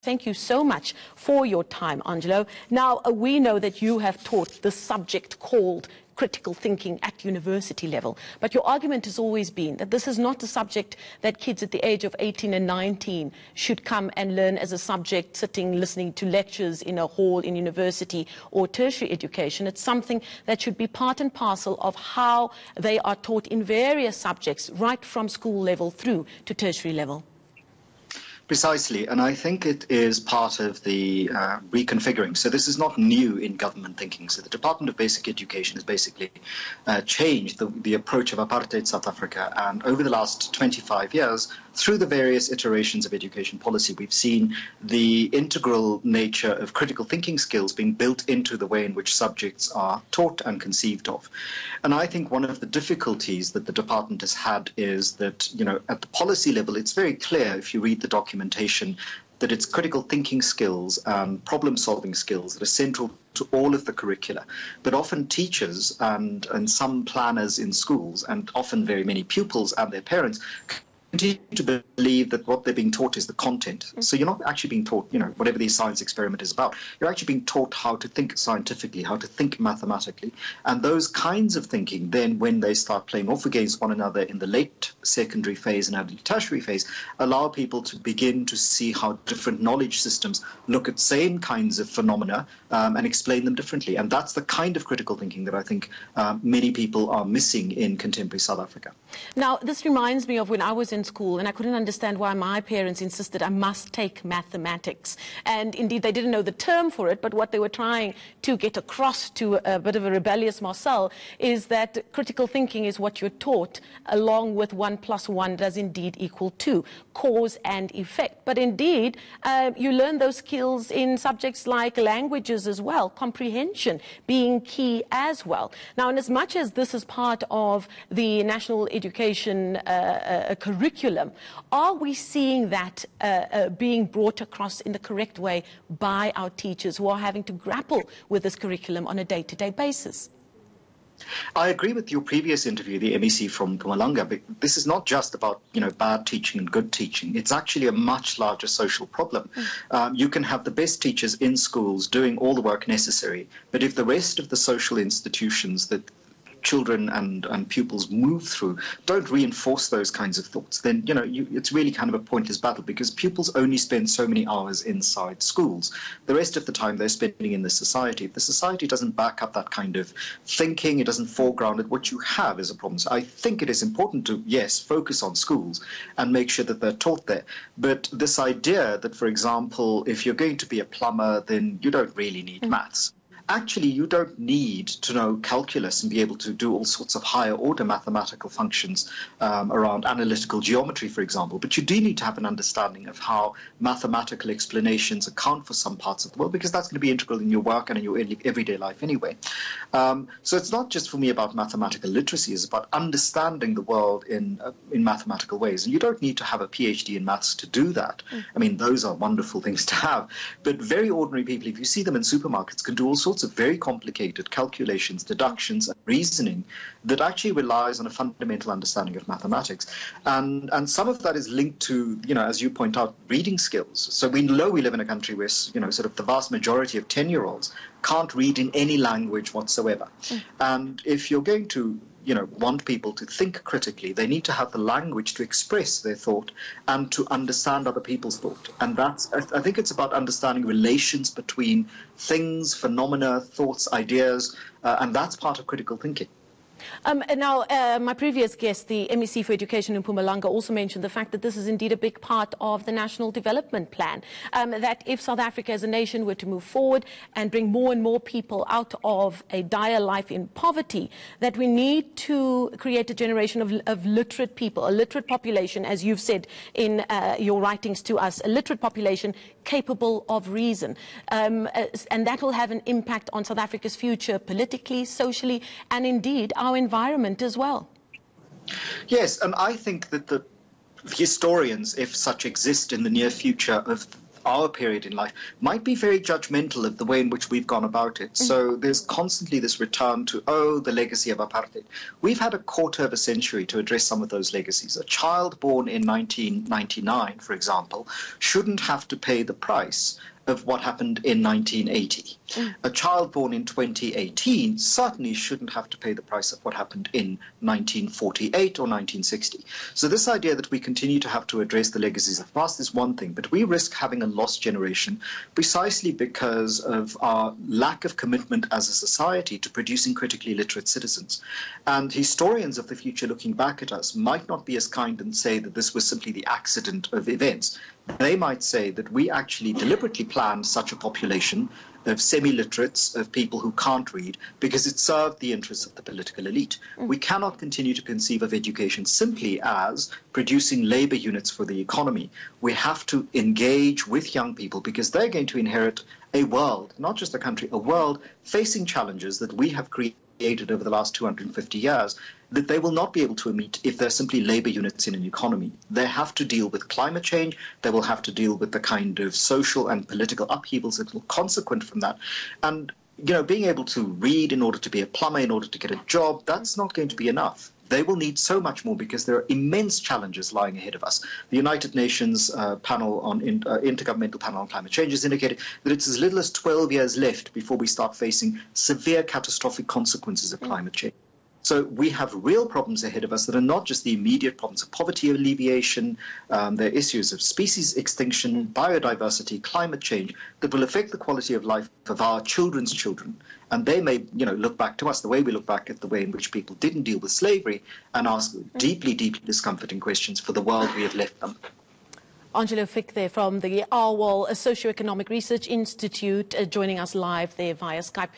Thank you so much for your time, Angelo. Now, we know that you have taught the subject called critical thinking at university level, but your argument has always been that this is not a subject that kids at the age of 18 and 19 should come and learn as a subject sitting listening to lectures in a hall in university or tertiary education. It's something that should be part and parcel of how they are taught in various subjects, right from school level through to tertiary level. Precisely, and I think it is part of the reconfiguring. So this is not new in government thinking. So the Department of Basic Education has basically changed the approach of apartheid South Africa. And over the last 25 years, through the various iterations of education policy, we've seen the integral nature of critical thinking skills being built into the way in which subjects are taught and conceived of. And I think one of the difficulties that the department has had is that, at the policy level, it's very clear if you read the documentation that it's critical thinking skills and problem-solving skills that are central to all of the curricula. But often teachers and some planners in schools, and often very many pupils and their parents, continue to believe that what they're being taught is the content. So you're not actually being taught, whatever the science experiment is about. You're actually being taught how to think scientifically, how to think mathematically. And those kinds of thinking, then when they start playing off against one another in the late secondary phase and early tertiary phase, allow people to begin to see how different knowledge systems look at same kinds of phenomena and explain them differently. And that's the kind of critical thinking that I think many people are missing in contemporary South Africa. Now, this reminds me of when I was in school and I couldn't understand why my parents insisted I must take mathematics. And indeed, they didn't know the term for it, but what they were trying to get across to a bit of a rebellious Marcel is that critical thinking is what you're taught, along with 1 + 1 does indeed equal 2, cause and effect. But indeed, you learn those skills in subjects like languages as well, comprehension being key as well. Now, in as much as this is part of the national education curriculum, are we seeing that being brought across in the correct way by our teachers who are having to grapple with this curriculum on a day-to-day basis? I agree with your previous interview, the MEC from Mpumalanga, but this is not just about, bad teaching and good teaching. It's actually a much larger social problem. You can have the best teachers in schools doing all the work necessary, but if the rest of the social institutions that children and pupils move through don't reinforce those kinds of thoughts, then it's really kind of a pointless battle, because pupils only spend so many hours inside schools. The rest of the time they're spending in the society. If the society doesn't back up that kind of thinking, it doesn't foreground it, what you have is a problem. So I think it is important to, yes, focus on schools and make sure that they're taught there. But this idea that, for example, if you're going to be a plumber, then you don't really need maths. Actually, you don't need to know calculus and be able to do all sorts of higher order mathematical functions around analytical geometry, for example. But you do need to have an understanding of how mathematical explanations account for some parts of the world, because that's going to be integral in your work and in your everyday life anyway. So it's not just for me about mathematical literacy, it's about understanding the world in mathematical ways. And you don't need to have a PhD in maths to do that. I mean, those are wonderful things to have. But very ordinary people, if you see them in supermarkets, can do all sorts of very complicated calculations, deductions, and reasoning that actually relies on a fundamental understanding of mathematics. And some of that is linked to, as you point out, reading skills. So we know we live in a country where, sort of the vast majority of 10-year-olds can't read in any language whatsoever. And if you're going to want people to think critically, they need to have the language to express their thought and to understand other people's thought. And I think it's about understanding relations between things, phenomena, thoughts, ideas, and that's part of critical thinking. Now, my previous guest, the MEC for Education in Mpumalanga, also mentioned the fact that this is indeed a big part of the National Development Plan, that if South Africa as a nation were to move forward and bring more and more people out of a dire life in poverty, that we need to create a generation of literate people, a literate population, as you've said in your writings to us, a literate population capable of reason. And that will have an impact on South Africa's future politically, socially, and indeed our environment as well. Yes, and I think that the historians, if such exist in the near future, of our period in life might be very judgmental of the way in which we've gone about it. So there's constantly this return to, the legacy of apartheid. We've had a quarter of a century to address some of those legacies. A child born in 1999, for example, shouldn't have to pay the price of what happened in 1980. A child born in 2018 certainly shouldn't have to pay the price of what happened in 1948 or 1960. So this idea that we continue to have to address the legacies of the past is one thing, but we risk having a lost generation precisely because of our lack of commitment as a society to producing critically literate citizens. And historians of the future looking back at us might not be as kind and say that this was simply the accident of events. They might say that we actually deliberately planned such a population of semi-literates, of people who can't read, because it served the interests of the political elite. We cannot continue to conceive of education simply as producing labor units for the economy. We have to engage with young people because they're going to inherit a world, not just a country, a world facing challenges that we have created over the last 250 years that they will not be able to meet if they're simply labor units in an economy. They have to deal with climate change. They will have to deal with the kind of social and political upheavals that will consequent from that. And, being able to read in order to be a plumber, in order to get a job, that's not going to be enough. They will need so much more because there are immense challenges lying ahead of us. The United Nations Intergovernmental Panel on Climate Change has indicated that it's as little as 12 years left before we start facing severe catastrophic consequences of climate change. So we have real problems ahead of us that are not just the immediate problems of poverty alleviation, there are issues of species extinction, biodiversity, climate change that will affect the quality of life of our children's children. And they may, look back to us the way we look back at the way in which people didn't deal with slavery and ask deeply, deeply discomforting questions for the world we have left them. Angelo Fick there from the Auwal Socio-Economic Research Institute joining us live there via Skype.